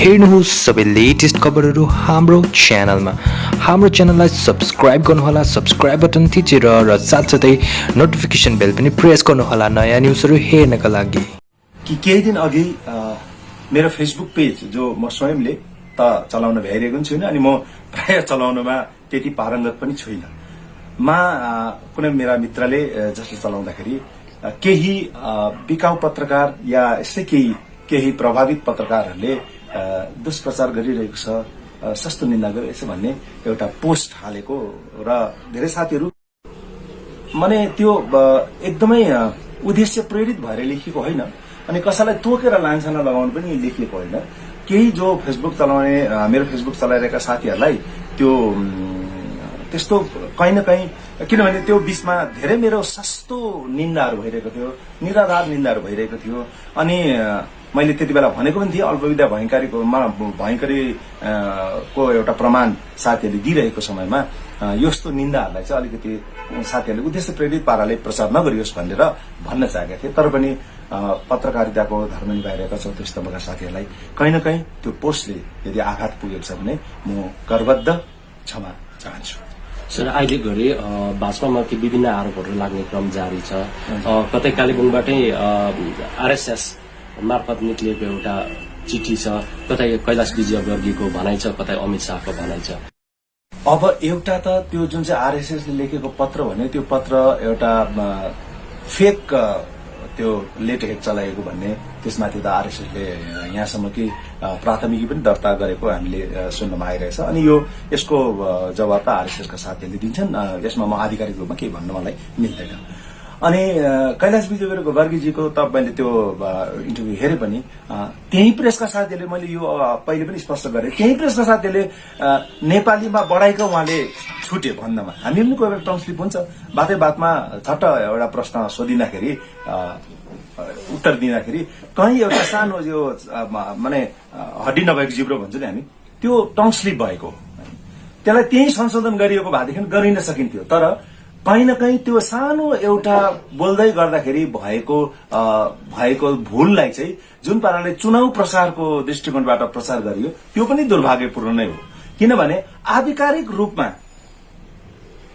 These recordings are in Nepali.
हेर्नुहोस् सबै लेटेस्ट खबरहरू हाम्रो च्यानलमा। हाम्रो च्यानललाई सब्स्क्राइब गर्नुहोला, सब्स्क्राइब बटन थिचेर र साथसाथै नोटिफिकेसन बेल पनि प्रेस गर्नुहोला नयाँ न्युजहरू हेर्नका लागि। केही दिन अघि मेरो फेसबुक पेज जो म स्वयंले त चलाउन भ्याइरहेको छैन अनि म प्राय चलाउनमा त्यति पारङ्गत पनि छैन। कुनै मेरा मित्रले जसले चलाउँदाखेरि केही बिकाउ पत्रकार या यस्तै केही प्रभावित पत्रकारहरूले दुष्प्रचार गरिरहेको छ, सस्तो निन्दा गरिरहेछ भन्ने एउटा पोस्ट हालेको र धेरै साथीहरू माने त्यो एकदमै उद्देश्य प्रेरित भएर लेखेको होइन अनि कसैलाई तोकेर लान्छना लगाउनु पनि लेखिएको होइन। केही जो फेसबुक चलाउने मेरो फेसबुक चलाइरहेका साथीहरूलाई त्यो त्यस्तो कहीँ न कहीँ, किनभने त्यो बीचमा धेरै मेरो सस्तो निन्दाहरू भइरहेको थियो, निराधार निन्दाहरू भइरहेको थियो अनि मैले त्यति बेला भनेको पनि थिएँ अल्पविद्या भयंकरी को एउटा प्रमाण साथीहरूले दिइरहेको समयमा यस्तो निन्दाहरूलाई चाहिँ अलिकति साथीहरूले उद्देश्य प्रेरित पाराले प्रचार नगरियोस् भनेर भन्न चाहेका थिए। तर पनि पत्रकारिताको धर्म निभाइरहेका चौथो स्तम्भका साथीहरूलाई कहीँ न कहीँ त्यो पोस्टले यदि आघात पुगेको छ भने म गर्बद्ध क्षमा चाहन्छु। सर, अहिले घरि भाजपामा विभिन्न आरोपहरू लाग्ने क्रम जारी छ। कतै कालेबुङबाटै आरएसएस मार्फत निक्लिएको एउटा चिठी छ, कतै कैलाश विजयवर्गीयको भनाइ छ, कतै अमित शाहको भनाइ छ। अब एउटा त त्यो जुन चाहिँ आरएसएसले लेखेको पत्र भने त्यो पत्र एउटा फेक त्यो लेटहेड चलाएको भन्ने, त्यसमाथि त आरएसएसले यहाँसम्म कि प्राथमिकी पनि दर्ता गरेको हामीले सुन्नमा आइरहेछ अनि यसको जवाब त आरएसएसका साथीहरूले दिन्छन्। यसमा म आधिकारिक रूपमा केही भन्न मलाई मिल्दैन। अनि कैलाश विजयवर्गीयजीको त मैले त्यो इन्टरभ्यू हेरे पनि त्यही प्रेसका साथीहरूले, मैले यो पहिले पनि स्पष्ट गरेँ, त्यही प्रेसका साथीहरूले नेपालीमा बढाइको उहाँले छुटे भन्नमा हामी पनि कोही बेला ट्रान्सलेट हुन्छ। बातमा झट्ट एउटा प्रश्न सोधिँदाखेरि उत्तर दिँदाखेरि कहीँ एउटा सानो यो माने हड्डी नभएको जिब्रो भन्छ नि हामी, त्यो टङ स्लिप भएको, त्यसलाई त्यही संशोधन गरिएको भएदेखि गरिन सकिन्थ्यो। तर कहीँ न कहीँ त्यो सानो एउटा बोल्दै गर्दाखेरि भएको भूललाई चाहिँ जुन पाराले चुनाव प्रचारको दृष्टिकोणबाट प्रचार गरियो त्यो पनि दुर्भाग्यपूर्ण नै हो। किनभने आधिकारिक रूपमा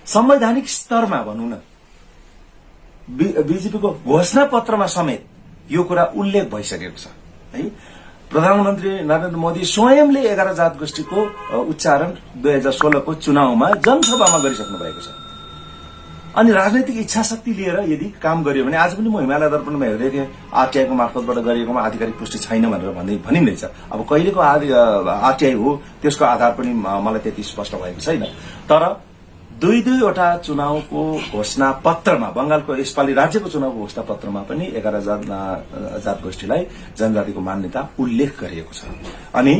संवैधानिक स्तरमा भनौं न बीजेपीको घोषणा पत्रमा समेत यो कुरा उल्लेख भइसकेको छ है। प्रधानमन्त्री नरेन्द्र मोदी स्वयंले 11 जात गोष्ठीको उच्चारण 2016 को चुनावमा जनसभामा गरिसक्नु भएको छ अनि राजनैतिक इच्छा शक्ति लिएर यदि काम गरियो भने, आज पनि म हिमालय दर्पणमा हेर्दै थिएँ आरटीआईको मार्फतबाट गरिएकोमा आधिकारिक पुष्टि छैन भनेर भनिँदैछ। अब कहिलेको आरटीआई हो त्यसको आधार पनि मलाई त्यति स्पष्ट भएको छैन। तर दुईवटा चुनावको घोषणा पत्रमा, बंगालको यसपालि राज्यको चुनावको घोषणा पत्रमा पनि 11 जात गोष्ठीलाई जनजातिको मान्यता उल्लेख गरिएको छ। अनि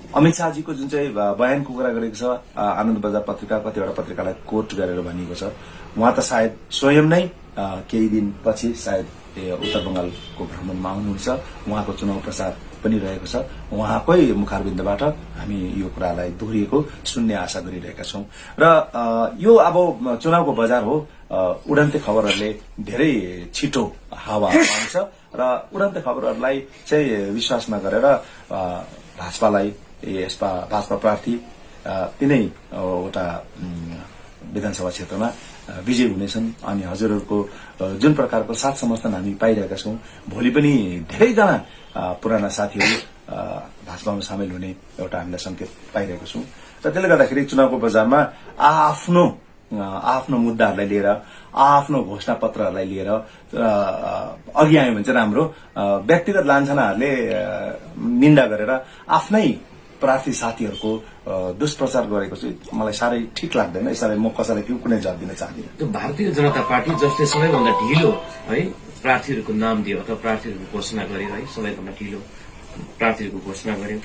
अमित शाहजीको जुन चाहिँ बयानको कुरा गरेको छ, आनन्द बजार पत्रिका कतिवटा पत्रिकालाई कोट गरेर भनिएको छ, उहाँ त सायद स्वयं नै केही दिन पछि सायद उत्तर बंगालको भ्रमणमा आउनुहुन्छ। उहाँको चुनाव प्रचार पनि रहेको छ। उहाँकै मुखारबिन्दबाट हामी यो कुरालाई दोहोरिएको सुन्ने आशा गरिरहेका छौं। र यो अब चुनावको बजार हो, उडन्ते खबरहरूले धेरै छिटो हावा पाउँछ र उडन्ते खबरहरूलाई चाहिँ विश्वास नगरेर भाजपालाई भाजपा प्रार्थी तिनैवटा विधानसभा क्षेत्रमा विजय हुनेछन् अनि हजुरहरूको जुन प्रकारको साथ समर्थन हामी पाइरहेका छौं, भोलि पनि धेरैजना पुराना साथीहरू भाजपामा सामेल हुने एउटा हामीलाई संकेत पाइरहेको छौं। र त्यसले गर्दाखेरि चुनावको बजारमा आफ्नो मुद्दाहरूलाई लिएर, आफ्नो घोषणा पत्रहरूलाई लिएर अघि आयो भने चाहिँ राम्रो, व्यक्तिगत लान्छनाहरूले निन्दा गरेर आफ्नै प्रार्थी साथीहरूको दुष्प्रचार गरेको चाहिँ मलाई साह्रै ठिक लाग्दैन। यसरी म कसैलाई कुनै जवाब दिन चाहदिनँ। त्यो भारतीय जनता पार्टी जसले सबैभन्दा ढिलो है प्रार्थीहरूको नाम दियो अथवा प्रार्थीहरूको घोषणा गर्यो है, सबैभन्दा ढिलो प्रार्थीहरूको घोषणा गर्यो,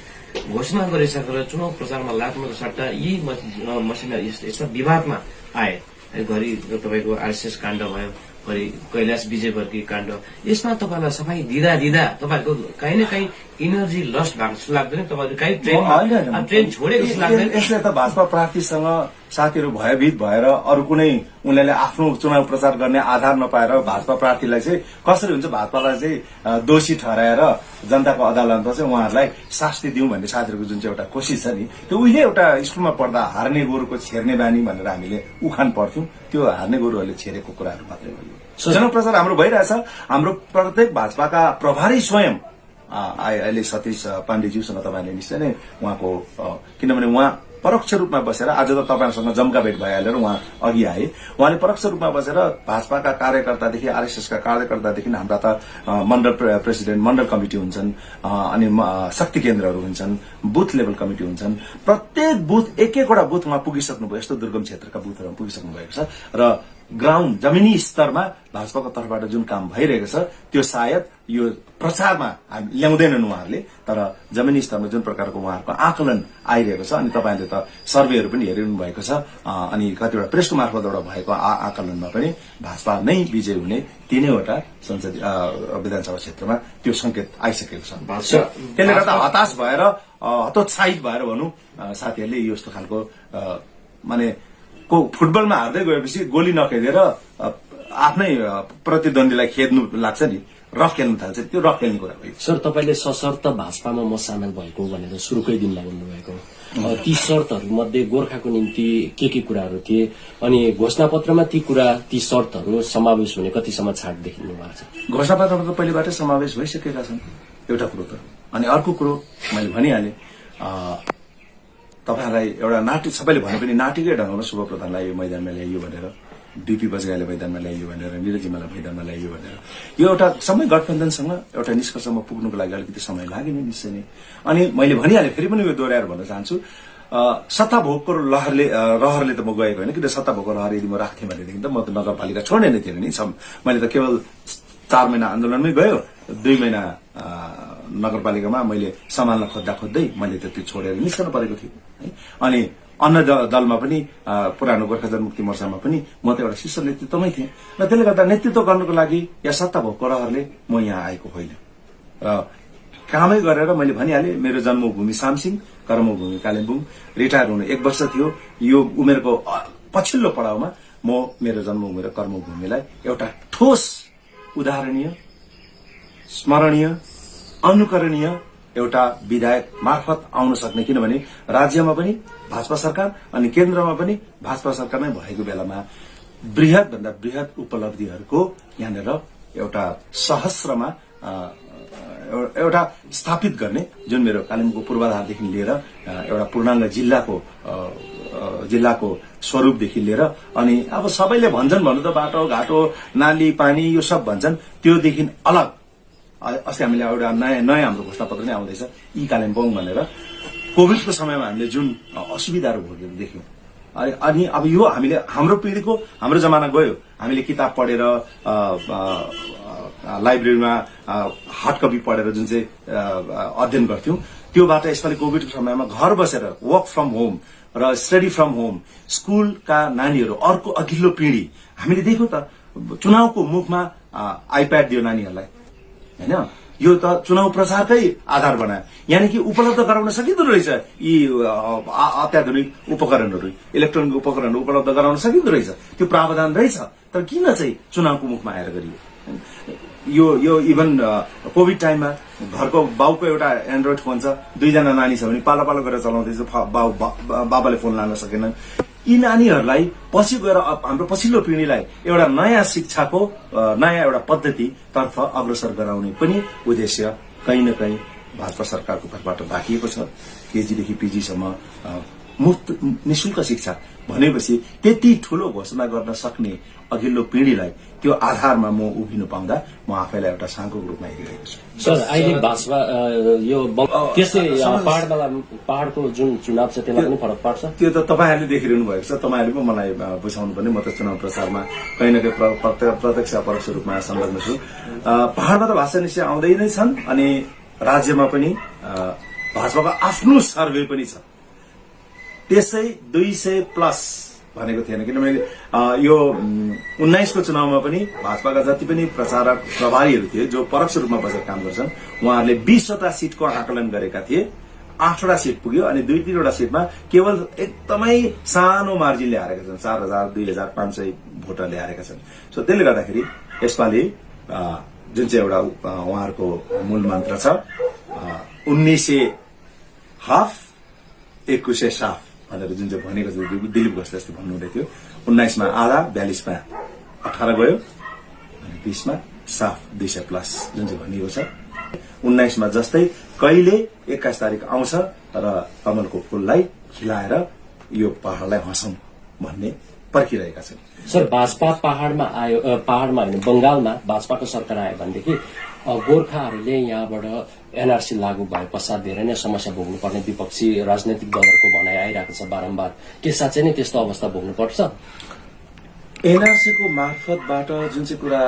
घोषणा गरिसकेर चुनाव प्रचारमा लाग्नुको सट्टा यी मसिना यस्ता विवादमा आए। घरि तपाईँको आरएसएस काण्ड भयो, कैलाश विजयवर्गीय काण्ड यसमा तपाईँलाई सफाई दिँदा तपाईँहरूको कहीँ न कहीँ इनर्जी लस्ट भएको जस्तो लाग्दैन तपाईँहरू कहीँ ट्रेन छोडेको जस्तो लाग्दैन यसले त भाजपा प्रार्थीसँग साथीहरू भयभीत भएर अरू कुनै उनीहरूले आफ्नो चुनाव प्रचार गर्ने आधार नपाएर भाजपा प्रार्थीलाई चाहिँ कसरी हुन्छ भाजपालाई चाहिँ दोषी ठहराएर जनताको अदालतमा चाहिँ उहाँहरूलाई शास्ति दिउँ भन्ने साथीहरूको जुन चाहिँ एउटा कोसिस छ नि त्यो उहिले एउटा स्कुलमा पढ्दा हार्ने गोरुको छेर्ने बानी भनेर हामीले उखान पढ्थ्यौं त्यो हार्ने गोरुहरूले छेरेको कुराहरू मात्रै हो जनप्रचार हाम्रो भइरहेछ हाम्रो प्रत्येक भाजपाका प्रभारी स्वयं अहिले सतीश पाण्डेज्यूसँग तपाईँले निश्चय नै उहाँको किनभने उहाँ परोक्ष रूपमा बसेर आज त तपाईहरुसँग जम्का भेट भइहालेर उहाँ अघि आए उहाँले परोक्ष रूपमा बसेर भाजपाका कार्यकर्तादेखि आरएसएसका कार्यकर्तादेखि हाम्रा त मण्डल प्रेसिडेन्ट मण्डल कमिटी हुन्छन् अनि शक्ति केन्द्रहरू हुन्छन् बुथ लेभल कमिटी हुन्छन् प्रत्येक बुथ एक एकवटा बुथ उहाँ पुगिसक्नुभयो यस्तो दुर्गम क्षेत्रका बुथहरूमा पुगिसक्नु भएको छ र ग्राउन्ड जमिनी स्तरमा भाजपाको तर्फबाट जुन काम भइरहेको छ त्यो सायद यो प्रचारमा ल्याउँदैनन् उहाँहरूले तर जमिनी स्तरमा जुन प्रकारको उहाँहरूको आकलन आइरहेको छ अनि तपाईले त सर्वेहरू पनि हेरिनु भएको छ अनि कतिवटा प्रेसको मार्फतबाट भएको आकलनमा पनि भाजपा नै विजय हुने तीनैवटा संसदीय विधानसभा क्षेत्रमा त्यो संकेत आइसकेको छ त्यसले गर्दा हताश भएर हतोत्साहित भएर भनौं साथीहरूले यस्तो खालको माने फुटबलमा हार्दै गएपछि गोली नखेदेर आफ्नै प्रतिद्वन्दीलाई खेद्नु लाग्छ नि रफ खेल्न थाल्छ त्यो रफ खेल्ने कुरा हो सर तपाईले सशर्त भाजपामा म सामेल भएको भनेर सुरुकै दिनमा भन्नुभएको ती शर्तहरू मध्ये गोर्खाको निम्ति के कुराहरू थिए अनि घोषणापत्रमा ती शर्तहरू समावेश हुने कतिसम्म छाट देखिनु भएको छ घोषणापत्रमा त पहिलेबाटै समावेश भइसकेका छन् एउटा कुरो त अनि अर्को कुरो मैले भनिहाले तपाईहरुलाई एउटा नाटक सबैले भने पनि नाटकीय ढंगमा शुभ प्रधानलाई यो मैदानमा ल्याइयो भनेर डीपी बजगाईले मैदानमा ल्याइयो भनेर निरजिमालाई मैदानमा ल्याइयो भनेर यो एउटा समय गठबन्धनसँग एउटा निष्कर्षमा पुग्नुको लागि अलिकति समय लाग्यो नि निश्चय नै अनि मैले भनिहाले फेरि पनि यो दोहोर्याएर भन्न चाहन्छु सत्ता भोगको रहरले त म गएको हैन किन सत्ता भोगको रहर यदि म राख्थे भनेदेखि त म त नगरपालिका छोड्ने नै थिएन नि मैले त केवल 4 महिना आन्दोलनमै गयो 2 महिना नगरपालिकामा मैले सम्हाल्न खोज्दै मैले त त्यो छोडेर निस्कन परेको थियो अनि अन्य दलमा पनि पुरानो गोर्खा जनमुक्ति मोर्चामा पनि म त एउटा शीर्ष नेतृत्वमै थिएँ र त्यसले गर्दा नेतृत्व गर्नको लागि या सत्ता भोगको रहरले म यहाँ आएको होइन र कामै गरेर मैले भनिहाले मेरो जन्मभूमि सामसिङ कर्मभूमि कालिम्पोङ रिटायर हुनु 1 वर्ष थियो यो उमेरको पछिल्लो पडाउमा म मेरो जन्मभूमि र कर्मभूमिलाई एउटा ठोस उदाहरणीय स्मरणीय अनुकरणीय एउटा विधायक मार्फत आउन सक्ने किनभने राज्यमा पनि भाजपा सरकार अनि केन्द्रमा पनि भाजपा सरकार नै भएको बेलामा बृहत भन्दा बृहत उपलब्धिहरूको यहाँनिर एउटा सहस्रमा एउटा स्थापित गर्ने जुन मेरो कालिम्पोङको पूर्वाधारदेखि लिएर एउटा पूर्णाङ्ग जिल्लाको स्वरूपदेखि लिएर अनि अब सबैले भन्छन् भन्नु त बाटो घाटो नाली पानी यो सब भन्छन् त्योदेखि अलग अस्ति हामीले एउटा नयाँ हाम्रो घोषणापत्र नै आउँदैछ ई कालिम्पोङ भनेर कोभिडको समयमा हामीले जुन असुविधाहरू भोगेर देख्यौं अनि अब यो हामीले हाम्रो पिढीको हाम्रो जमाना गयो हामीले किताब पढेर लाइब्रेरीमा हार्ड कपी पढेर जुन चाहिँ अध्ययन गर्थ्यौं त्योबाट यसपालि कोभिडको समयमा घर बसेर वर्क फ्रम होम र स्टडी फ्रम होम स्कुलका नानीहरू अर्को अघिल्लो पिढी हामीले देख्यौं त चुनावको मुखमा आइप्याड दियो नानीहरूलाई हैन यो त चुनाव प्रचारकै आधार बनायो यानी कि उपलब्ध गराउन सकिँदो रहेछ यी अत्याधुनिक उपकरणहरू इलेक्ट्रोनिक उपकरणहरू उपलब्ध गराउन सकिँदो रहेछ त्यो प्रावधान रहेछ तर किन चाहिँ चुनावको मुखमा आएर गरियो यो इभन कोभिड टाइममा घरको बाउको एउटा एन्ड्रोइड फोन छ 2 जना नानी छ भने पालो गरेर चलाउँदैछ बाबाले फोन लान सकेनन् यी नानीहरूलाई पछि गएर हाम्रो पछिल्लो पिढीलाई एउटा नयाँ शिक्षाको नयाँ एउटा पद्धति तर्फ अग्रसर गराउने पनि उद्देश्य कहीं न कहीं भाजपा सरकारको तर्फबाट राखिएको छ केजीदेखि पीजीसम्म मुफ्त निशुल्क शिक्षा भनेपछि त्यति ठूलो घोषणा गर्न सक्ने अघिल्लो पिढीलाई त्यो आधारमा म उभिनु पाउँदा म आफैलाई एउटा साङ्गोको रूपमा हेरिरहेको छु सर अहिले भाजपा यो त्यसले पहाड़को जुन चुनाव छ त्यसलाई पनि फरक पार्छ त्यो त तपाईहरुले देखिरहनु भएको छ तपाईहरुले पनि मलाई बुझाउनु पर्ने म त चुनाव प्रचारमा कहीं न कहीं प्रत्यक्ष अपरोक्ष रूपमा संलग्न छु पहाड़मा त भाषा निश्चय आउँदै नै छन् अनि राज्यमा पनि भाजपाको आफ्नो सर्वे पनि छ त्यसै 200 प्लस भनेको थिएन किनभने यो 2019 को चुनावमा पनि भाजपाका जति पनि प्रचारक प्रभारीहरू थिए जो परोक्ष रूपमा बजेट काम गर्छन् उहाँहरूले 20वटा सिटको आकलन गरेका थिए 8वटा सिट पुग्यो अनि 2-3वटा सिटमा केवल एकदमै सानो मार्जिनले हारेका छन् 4000 2500 भोटरले हारेका छन् सो त्यसले गर्दाखेरि यसपालि जुन चाहिँ एउटा उहाँहरूको मूल मन्त्र छ 1900 हाफ 2100 साफ भनेर जुन चाहिँ भनेको छ दिलीप घोषले जस्तो भन्नुहुँदै थियो 19 मा आधा 42 मा 18 गयो अनि 20 मा साफ 200 प्लस जुन चाहिँ भनिएको छ 19 मा जस्तै कहिले 21 तारिक आउँछ र कमलको फूललाई खिलाएर यो पहाडलाई हँसौं भन्ने पर्खिरहेका छन् सर भाजपा पहाडमा आयो पहाडमा हैन बंगालमा भाजपाको सरकार आयो भनेदेखि गोर्खाहरूले यहाँबाट एनआरसी लागू भए पश्चात धेरै नै समस्या भोग्नुपर्ने विपक्षी राजनैतिक दलहरूको भनाइ आइरहेको छ बारम्बार के साँच्चै नै त्यस्तो अवस्था भोग्नुपर्छ एनआरसी को मार्फतबाट जुन चाहिँ कुरा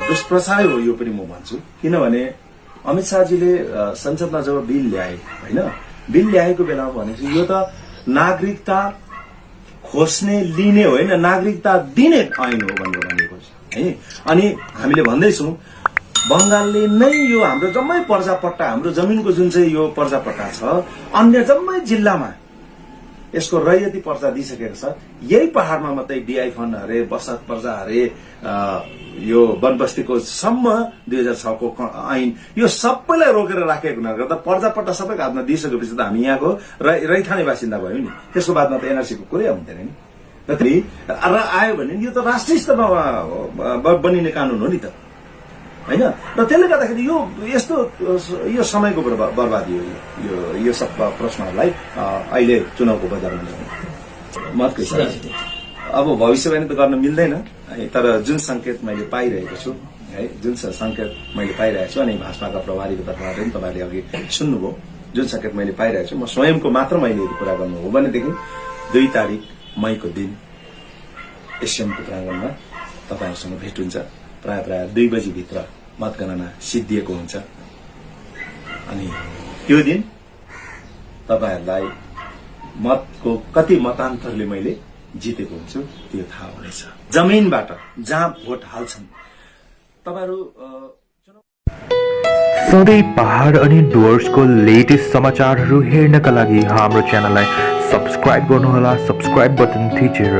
दुष्प्रचार हो यो पनि म भन्छु किनभने अमित शाहजीले संसदमा जब बिल ल्याए हैन बिल ल्याएको बेलामा भनेपछि यो त नागरिकता खोज्ने लिने होइन नागरिकता दिने ऐन हो भनेर भनिएको छ है अनि हामीले भन्दैछौँ बंगालले नै यो हाम्रो जम्मै पर्जापट्टा हाम्रो जमिनको जुन चाहिँ यो पर्जापट्टा छ अन्य जम्मै जिल्लामा यसको रैयती पर्चा दिइसकेको छ यही पहाडमा मात्रै डीआई फन्ड हरे बसत पर्जा हरे यो वनबस्तीको सम्म 2006 को ऐन यो सबैलाई रोकेर राखेको हुनाले गर्दा पर्जापट्टा सबैको हातमा दिइसकेपछि त हामी यहाँको रैथाने बासिन्दा भयो नि त्यसको बादमा त एनआरसी को कुरै आउँदैन नि र आयो भने यो त राष्ट्रिय स्तरमा बनिने कानून हो नि त हैन र त्यसले गर्दाखेरि यो यस्तो यो समयको बर्बादी हो यो सब प्रश्नहरूलाई अहिले चुनावको बजारमा ल्याउने मतको अब भविष्यवाणी त गर्न मिल्दैन तर जुन संकेत मैले पाइरहेको छु है जुन संकेत मैले पाइरहेको छु अनि भाजपाका प्रभारीको तर्फबाट पनि तपाईले अघि सुन्नुभयो जुन संकेत मैले पाइरहेको छु म स्वयंको मात्र मैले कुरा गर्नु हो भनेदेखि 2 तारिक मईको दिन एसएमको प्राङ्गणमा तपाईहरुसँग भेट हुन्छ प्राय 2 बजी भित्र मतगणना सिद्धिएको हुन्छ अनि त्यो दिन तपाईहरुलाई मतको कति मतान्तरले मैले जितेको हुन्छु त्यो थाहा हुनेछ जमिनबाट जहाँ भोट हाल्छन् तपाईहरु सधैँ पहाड अनि डुवर्सको लेटेस्ट समाचारहरू हेर्नका लागि हाम्रो च्यानललाई सब्स्क्राइब गर्नुहोला सब्स्क्राइब बटन थिचेर